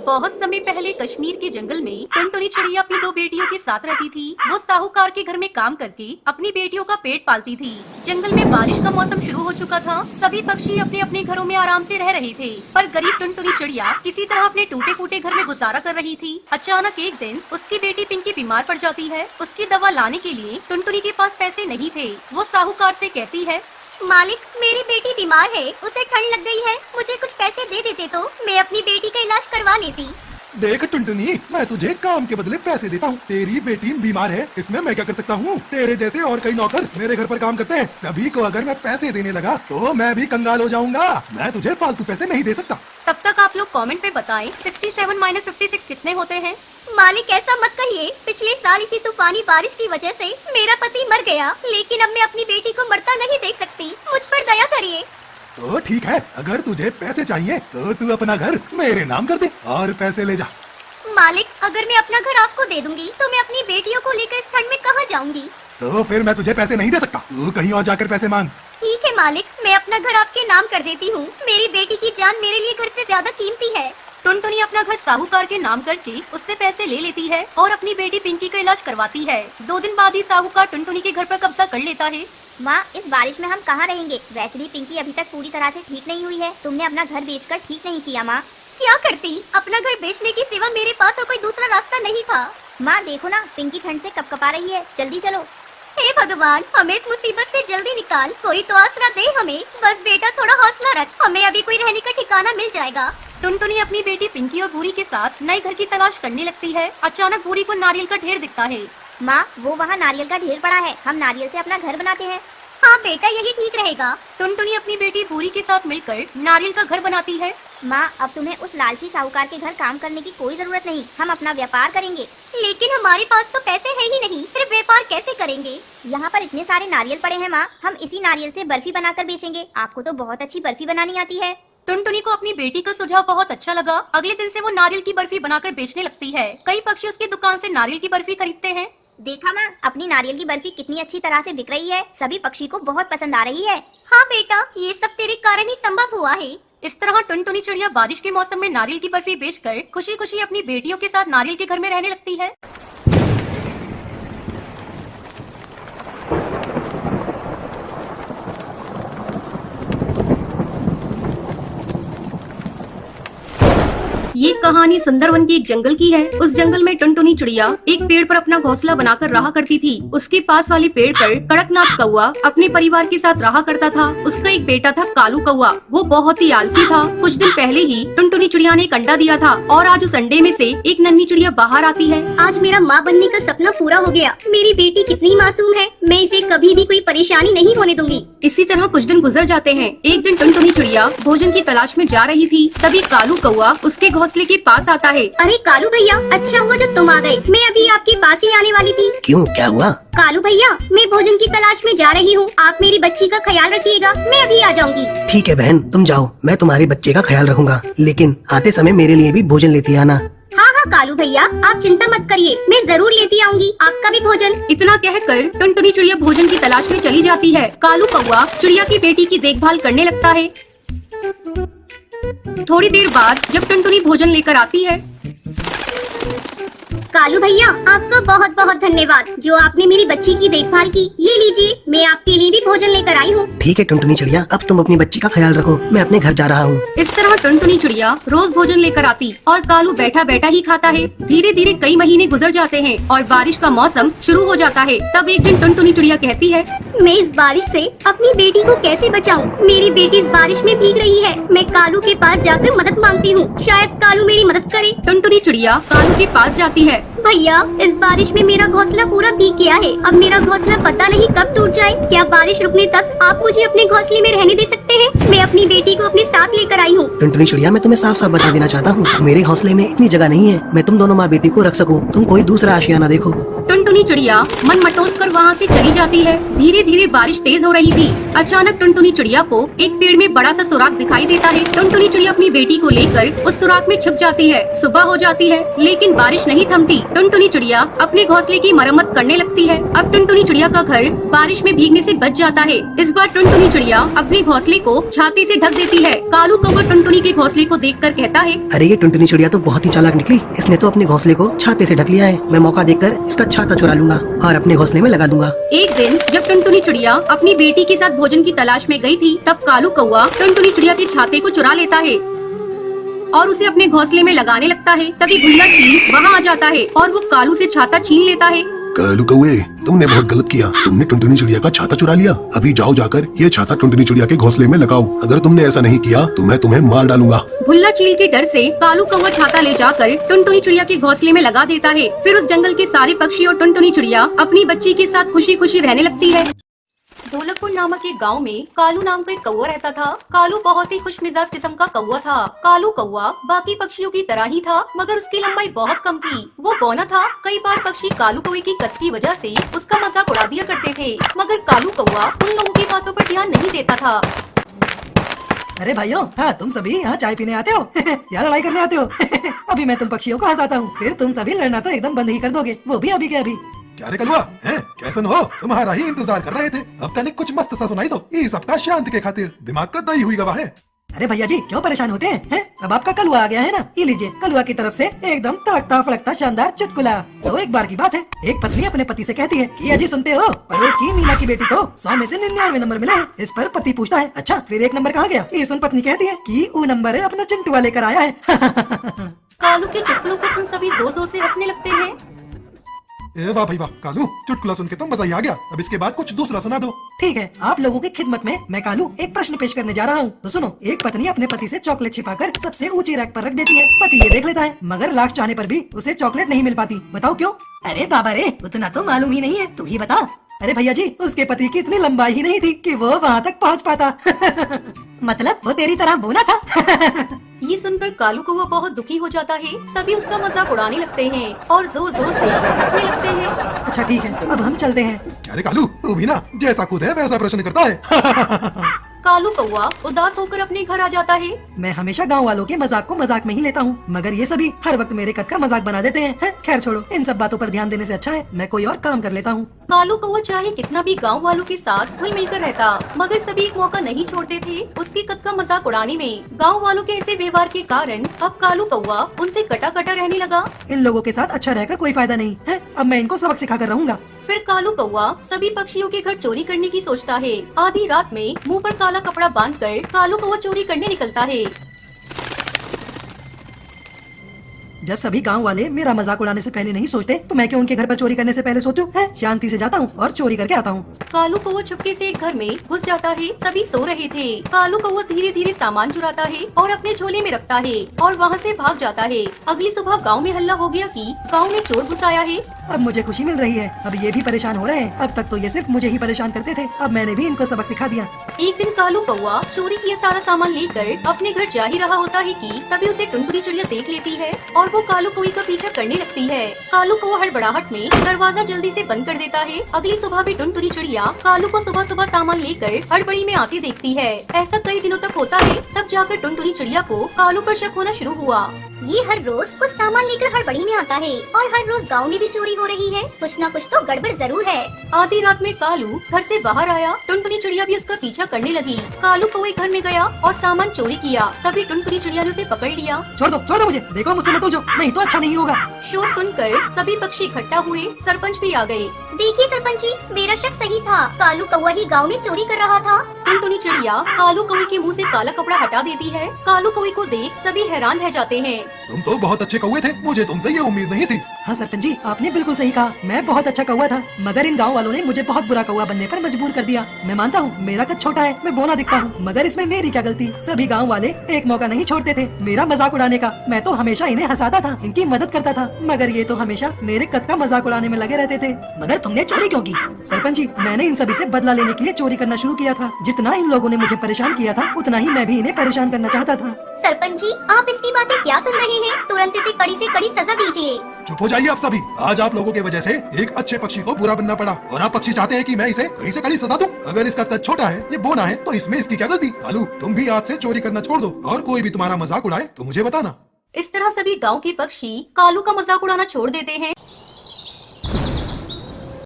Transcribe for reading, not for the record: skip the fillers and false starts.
बहुत समय पहले कश्मीर के जंगल में टुनटुनी चिड़िया अपनी दो बेटियों के साथ रहती थी। वो साहूकार के घर में काम करके अपनी बेटियों का पेट पालती थी। जंगल में बारिश का मौसम शुरू हो चुका था। सभी पक्षी अपने अपने घरों में आराम से रह रहे थे, पर गरीब टुनटुनी चिड़िया किसी तरह अपने टूटे फूटे घर में गुजारा कर रही थी। अचानक एक दिन उसकी बेटी पिंकी बीमार पड़ जाती है। उसकी दवा लाने के लिए टुनटुनी के पास पैसे नहीं थे। वो साहूकार से कहती है, मालिक, मेरी बेटी बीमार है, उसे ठंड लग गई है, मुझे कुछ पैसे दे देते तो मैं अपनी बेटी का इलाज करवा लेती। देख टुनटुनी, मैं तुझे काम के बदले पैसे देता हूँ। तेरी बेटी बीमार है, इसमें मैं क्या कर सकता हूँ? तेरे जैसे और कई नौकर मेरे घर पर काम करते हैं। सभी को अगर मैं पैसे देने लगा तो मैं भी कंगाल हो जाऊंगा। मैं तुझे फालतू पैसे नहीं दे सकता। तब तक आप लोग कमेंट में बताएं 67 - 56 कितने होते हैं। मालिक, ऐसा मत कहिए। पिछले साल इसी तूफानी बारिश की वजह से मेरा पति मर गया, लेकिन अब मैं अपनी बेटी को मरता नहीं देख सकती। मुझ पर दया करिए। तो ठीक है, अगर तुझे पैसे चाहिए तो तू अपना घर मेरे नाम कर दे और पैसे ले जा। मालिक, अगर मैं अपना घर आपको दे दूंगी तो मैं अपनी बेटियों को लेकर इस ठंड में कहाँ जाऊंगी? तो फिर मैं तुझे पैसे नहीं दे सकता। तू कहीं और जाकर पैसे मांग। ठीक है मालिक, मैं अपना घर आपके नाम कर देती हूँ। मेरी बेटी की जान मेरे लिए घर से ज्यादा कीमती है। टुनटुनी अपना घर साहूकार के नाम करके उससे पैसे ले लेती है और अपनी बेटी पिंकी का इलाज करवाती है। 2 दिन बाद ही साहूकार टुनटुनी के घर पर कब्जा कर लेता है। माँ, इस बारिश में हम कहाँ रहेंगे? वैसे भी पिंकी अभी तक पूरी तरह से ठीक नहीं हुई है। तुमने अपना घर बेचकर ठीक नहीं किया माँ। क्या करती? अपना घर बेचने के सिवा मेरे पास और कोई दूसरा रास्ता नहीं था। माँ देखो ना, पिंकी ठंड से कपकपा रही है। जल्दी चलो। हे भगवान, हमें इस मुसीबत से जल्दी निकाल। कोई तो आसरा दे हमें। बस बेटा, थोड़ा हौसला रख, हमें अभी कोई रहने का ठिकाना मिल जाएगा। टुनटुनी अपनी बेटी पिंकी और भूरी के साथ नए घर की तलाश करने लगती है। अचानक भूरी को नारियल का ढेर दिखता है। माँ, वो वहाँ नारियल का ढेर पड़ा है, हम नारियल से अपना घर बनाते हैं। हाँ बेटा, यही ठीक रहेगा। टुनटुनी अपनी बेटी भूरी के साथ मिलकर नारियल का घर बनाती है। माँ, अब तुम्हें उस लालची साहूकार के घर काम करने की कोई जरूरत नहीं। हम अपना व्यापार करेंगे। लेकिन हमारे पास तो पैसे है ही नहीं, फिर व्यापार कैसे करेंगे? यहाँ पर इतने सारे नारियल पड़े हैं माँ, हम इसी नारियल से बर्फी बनाकर बेचेंगे। आपको तो बहुत अच्छी बर्फी बनानी आती है। टुनटुनी को अपनी बेटी का सुझाव बहुत अच्छा लगा। अगले दिन से वो नारियल की बर्फी बनाकर बेचने लगती है। कई पक्षी उसकी दुकान से नारियल की बर्फी खरीदते हैं। देखा माँ, अपनी नारियल की बर्फी कितनी अच्छी तरह से बिक रही है। सभी पक्षी को बहुत पसंद आ रही है। हाँ बेटा, ये सब तेरे कारण ही संभव हुआ है। इस तरह टुनटुनी चिड़िया बारिश के मौसम में नारियल की बर्फी बेचकर खुशी खुशी अपनी बेटियों के साथ नारियल के घर में रहने लगती है। ये कहानी सुंदरवन के एक जंगल की है। उस जंगल में टुनटुनी चिड़िया एक पेड़ पर अपना घोंसला बनाकर रहा करती थी। उसके पास वाले पेड़ पर कड़कनाथ कौआ अपने परिवार के साथ रहा करता था। उसका एक बेटा था कालू कौआ। वो बहुत ही आलसी था। कुछ दिन पहले ही टुनटुनी चिड़िया ने एक अंडा दिया था और आज उस अंडे में से एक नन्ही चिड़िया बाहर आती है। आज मेरा माँ बनने का सपना पूरा हो गया। मेरी बेटी कितनी मासूम है, मैं इसे कभी भी कोई परेशानी नहीं होने दूंगी। इसी तरह कुछ दिन गुजर जाते हैं। एक दिन टुनटुनी चिड़िया भोजन की तलाश में जा रही थी। तभी कालू कौआ उसके घोंसले के पास आता है। अरे कालू भैया, अच्छा हुआ जो तुम आ गए। मैं अभी आपके पास ही आने वाली थी। क्यों, क्या हुआ? कालू भैया, मैं भोजन की तलाश में जा रही हूँ। आप मेरी बच्ची का ख्याल रखिएगा, मैं अभी आ जाऊंगी। ठीक है बहन, तुम जाओ, मैं तुम्हारे बच्चे का ख्याल रखूंगा, लेकिन आते समय मेरे लिए भी भोजन लेती आना। हाँ हाँ कालू भैया, आप चिंता मत करिए, मैं जरूर लेती आऊंगी आपका भी भोजन। इतना कहकर टुनटुनी चिड़िया भोजन की तलाश में चली जाती है। कालू कौआ चिड़िया की बेटी की देखभाल करने लगता है। थोड़ी देर बाद जब टुनटुनी भोजन लेकर आती है। कालू भैया, आपका बहुत बहुत धन्यवाद जो आपने मेरी बच्ची की देखभाल की। ये लीजिए, मैं आपके लिए भी भोजन लेकर आई हूँ। ठीक है टुनटुनी चिड़िया, अब तुम अपनी बच्ची का ख्याल रखो, मैं अपने घर जा रहा हूँ। इस तरह टुनटुनी चिड़िया रोज भोजन लेकर आती और कालू बैठा बैठा ही खाता है। धीरे धीरे कई महीने गुजर जाते हैं और बारिश का मौसम शुरू हो जाता है। तब एक दिन टुनटुनी चिड़िया कहती है, मैं इस बारिश से अपनी बेटी को कैसे बचाऊं? मेरी बेटी इस बारिश में भीग रही है। मैं कालू के पास जाकर मदद मांगती हूँ, शायद कालू मेरी मदद करे। टुनटुनी चिड़िया कालू के पास जाती है। भैया, इस बारिश में मेरा घोंसला पूरा भीग गया है। अब मेरा घोंसला पता नहीं कब टूट जाए। क्या बारिश रुकने तक आप मुझे अपने घोंसले में रहने दे सकते हैं? मैं अपनी बेटी को अपने साथ लेकर आई हूँ। टुनटुनी चिड़िया, मैं तुम्हें साफ साफ बता देना चाहता हूँ, मेरे घोंसले में इतनी जगह नहीं है मैं तुम दोनों माँ बेटी को रख सकूँ। तुम कोई दूसरा आशियाना देखो। टुनटुनी चिड़िया मन मटोस कर वहाँ से चली जाती है। धीरे धीरे बारिश तेज हो रही थी। अचानक टुनटुनी चिड़िया को एक पेड़ में बड़ा सा सुराख दिखाई देता है। टुनटुनी चिड़िया अपनी बेटी को लेकर उस सुराख में छुप जाती है। सुबह हो जाती है लेकिन बारिश नहीं थमती। टुनटुनी चिड़िया अपने घोंसले की मरम्मत करने लगती है। अब टुनटुनी चिड़िया का घर बारिश में भीगने से बच जाता है। इस बार टुनटुनी चिड़िया अपने घोंसले को छाते से ढक देती है। कालू कौवा टुनटुनी के घोंसले को देखकर कहता है, अरे ये टुनटुनी चिड़िया तो बहुत ही चालाक निकली। इसने तो अपने घोंसले को छाते से ढक लिया है। मैं मौका देखकर इसका छाता चुरा लूंगा और अपने घोंसले में लगा दूंगा। एक दिन जब टुनटुनी चिड़िया अपनी बेटी के साथ भोजन की तलाश में गई थी, तब कालू कौवा टुनटुनी चिड़िया के छाते को चुरा लेता है और उसे अपने घोंसले में लगाने लगता है। तभी भुल्ला चील वहाँ आ जाता है और वो कालू से छाता छीन लेता है। कालू कौवे, तुमने बहुत गलत किया। तुमने टुनटुनी चिड़िया का छाता चुरा लिया। अभी जाओ जाकर ये छाता टुनटुनी चिड़िया के घोंसले में लगाओ। अगर तुमने ऐसा नहीं किया तो मैं तुम्हें मार डालूंगा। भुल्ला चील के डर से कालू कौवा छाता ले जाकर टुनटुनी चिड़िया के घोंसले में लगा देता है। फिर उस जंगल के सारे पक्षी और टुनटुनी चिड़िया अपनी बच्ची के साथ खुशी खुशी रहने लगती है। ढोलकपुर नामक एक गांव में कालू नाम का एक कौवा रहता था। कालू बहुत ही खुशमिजाज किस्म का कौवा था। कालू कौवा बाकी पक्षियों की तरह ही था, मगर उसकी लंबाई बहुत कम थी। वो बौना था। कई बार पक्षी कालू कौवे की कद की वजह से उसका मजाक उड़ा दिया करते थे, मगर कालू कौवा उन लोगों की बातों पर ध्यान नहीं देता था। अरे भाइयों, हाँ तुम सभी यहाँ चाय पीने आते हो या लड़ाई करने आते हो अभी मैं तुम पक्षियों को हंसाता हूँ, फिर तुम सभी लड़ना तो एकदम बंद ही कर दोगे, वो भी अभी के अभी। क्या रे कलुआ, हैं? कैसन हो? तुम्हारा ही इंतजार कर रहे थे। अब तनिक कुछ मस्त सा सुनाई दो। ये सबका शांति के खातिर दिमाग का दही हुई गवाह है। अरे भैया जी क्यों परेशान होते हैं? अब आपका कलुआ आ गया है ना, ये लीजिए कलुआ की तरफ से एकदम तड़कता फड़कता शानदार चुटकुला। तो एक बार की बात है, एक पत्नी अपने पति से कहती है कि अजी सुनते हो, पड़ोस की मीना की बेटी को 100 में से 99 नंबर मिले हैं। इस पर पति पूछता है, अच्छा फिर एक नंबर कहाँ गया? ये सुन पत्नी कहती है कि वो नंबर अपना चिंटुआ लेकर आया है कालू के चुटकुलों को सुन सभी जोर जोर से हंसने लगते हैं। ए वाह भाई वाह, कालू चुटकुला सुन के तो मजा ही आ गया। अब इसके बाद कुछ दूसरा सुना दो। ठीक है, आप लोगों की खिदमत में मैं कालू एक प्रश्न पेश करने जा रहा हूँ। तो सुनो, एक पत्नी अपने पति से चॉकलेट छिपाकर सबसे ऊंची रैक पर रख देती है। पति ये देख लेता है, मगर लास्ट चाहने पर भी उसे चॉकलेट नहीं मिल पाती। बताओ क्यों? अरे बाबा रे, उतना तो मालूम ही नहीं है, तू ही बता। अरे भैया जी, उसके पति की इतनी लंबाई ही नहीं थी कि वो वहाँ तक पहुँच पाता मतलब वो तेरी तरह बोना था ये सुनकर कालू कौवा बहुत दुखी हो जाता है। सभी उसका मजाक उड़ाने लगते हैं और जोर जोर से हंसने लगते हैं। अच्छा ठीक है, अब हम चलते हैं। क्या रे कालू, तू भी ना जैसा खुद है वैसा प्रश्न करता है कालू कौवा उदास होकर अपने घर आ जाता है। मैं हमेशा गांव वालों के मजाक को मजाक में ही लेता हूँ, मगर ये सभी हर वक्त मेरे कद का मजाक बना देते हैं। खैर छोड़ो, इन सब बातों पर ध्यान देने से अच्छा है मैं कोई और काम कर लेता हूँ। कालू कौवा चाहे कितना भी गांव वालों के साथ घुल मिलकर रहता, मगर सभी एक मौका नहीं छोड़ते थे उसके कद का मजाक उड़ाने में। गांव वालों के ऐसे व्यवहार के कारण अब कालू कौवा उनसे कटा कटा रहने लगा। इन लोगों के साथ अच्छा रहकर कोई फायदा नहीं है, अब मैं इनको सबक सिखा कर रहूंगा। फिर कालू कौवा सभी पक्षियों के घर चोरी करने की सोचता है। आधी रात में मुंह पर काला कपड़ा बांधकर कालू कौवा चोरी करने निकलता है। जब सभी गांव वाले मेरा मजाक उड़ाने से पहले नहीं सोचते, तो मैं क्यों उनके घर पर चोरी करने से पहले सोचूं? शांति से जाता हूँ और चोरी करके आता हूँ। कालू कौवा चुपके से एक घर में घुस जाता है। सभी सो रहे थे। कालू कौवा धीरे धीरे सामान चुराता है और अपने झोले में रखता है और वहाँ से भाग जाता है। अगली सुबह गाँव में हल्ला हो गया कि गाँव में चोर घुस आया है। अब मुझे खुशी मिल रही है, अब ये भी परेशान हो रहे हैं। अब तक तो ये सिर्फ मुझे ही परेशान करते थे, अब मैंने भी इनको सबक सिखा दिया। एक दिन कालू कौवा चोरी किया सारा सामान लेकर अपने घर जा ही रहा होता है कि तभी उसे टुनटुनी चिड़िया देख लेती है और वो कालू कौवे का पीछा करने लगती है। कालू कौवा हड़बड़ाहट में दरवाजा जल्दी से बंद कर देता है। अगली सुबह भी टुनटुनी चिड़िया कालू को सुबह सुबह सामान लेकर हड़बड़ी में आती देखती है। ऐसा कई दिनों तक होता है, तब जाकर टुनटुनी चिड़िया को कालू पर शक होना शुरू हुआ। ये हर रोज कुछ सामान लेकर हड़बड़ी में आता है और हर रोज गांव में भी चोरी हो रही है। कुछ न कुछ तो गड़बड़ जरूर है। आधी रात में कालू घर से बाहर आया। टुनटुनी चिड़िया भी उसका पीछा करने लगी। कालू कौवे घर में गया और सामान चोरी किया। तभी टुनटुनी चिड़िया ने उसे पकड़ लिया। छोड़ दो मुझे, देखो मुझसे मत उलझो, नहीं तो अच्छा नहीं होगा। शोर सुनकर सभी पक्षी इकट्ठा हुए। सरपंच भी आ गए। देखिए सरपंच जी, मेरा शक सही था, कालू कौवा ही गांव में चोरी कर रहा था। टुनटुनी चिड़िया कालू कौवे के मुंह से काला कपड़ा हटा देती है। कालू कौवे को देख सभी हैरान रह जाते हैं। तुम तो बहुत अच्छे कौवे थे, मुझे तुमसे ये उम्मीद नहीं थी। हाँ सरपंच जी, आपने बिल्कुल सही कहा, मैं बहुत अच्छा कौवा था, मगर इन गांव वालों ने मुझे बहुत बुरा कौवा बनने पर मजबूर कर दिया। मैं मानता हूँ मेरा कद छोटा है, मैं बोना दिखता हूँ, मगर इसमें मेरी क्या गलती? सभी गांव वाले एक मौका नहीं छोड़ते थे मेरा मजाक उड़ाने का। मैं तो हमेशा इन्हें हंसाता था, इनकी मदद करता था, मगर ये तो हमेशा मेरे कद का मजाक उड़ाने में लगे रहते थे। मगर तुमने चोरी क्यों की? सरपंच जी, मैंने इन सभी से बदला लेने के लिए चोरी करना शुरू किया था। जितना इन लोगों ने मुझे परेशान किया था, उतना ही मैं भी इन्हें परेशान करना चाहता था। सरपंच जी, आप इसकी बातें क्या सुन रहे हैं? तुरंत इसे कड़ी से कड़ी सजा दीजिए। चुप हो जाइए आप सभी। आज आप लोगों की वजह से एक अच्छे पक्षी को बुरा बनना पड़ा और आप पक्षी चाहते हैं कि मैं इसे कड़ी से कड़ी सजा दूं। अगर इसका कद छोटा है, ये बोना है, तो इसमें इसकी क्या गलती? कालू, तुम भी आज से चोरी करना छोड़ दो और कोई भी तुम्हारा मजाक उड़ाए तो मुझे बताना। इस तरह सभी गांव के पक्षी कालू का मजाक उड़ाना छोड़ देते हैं।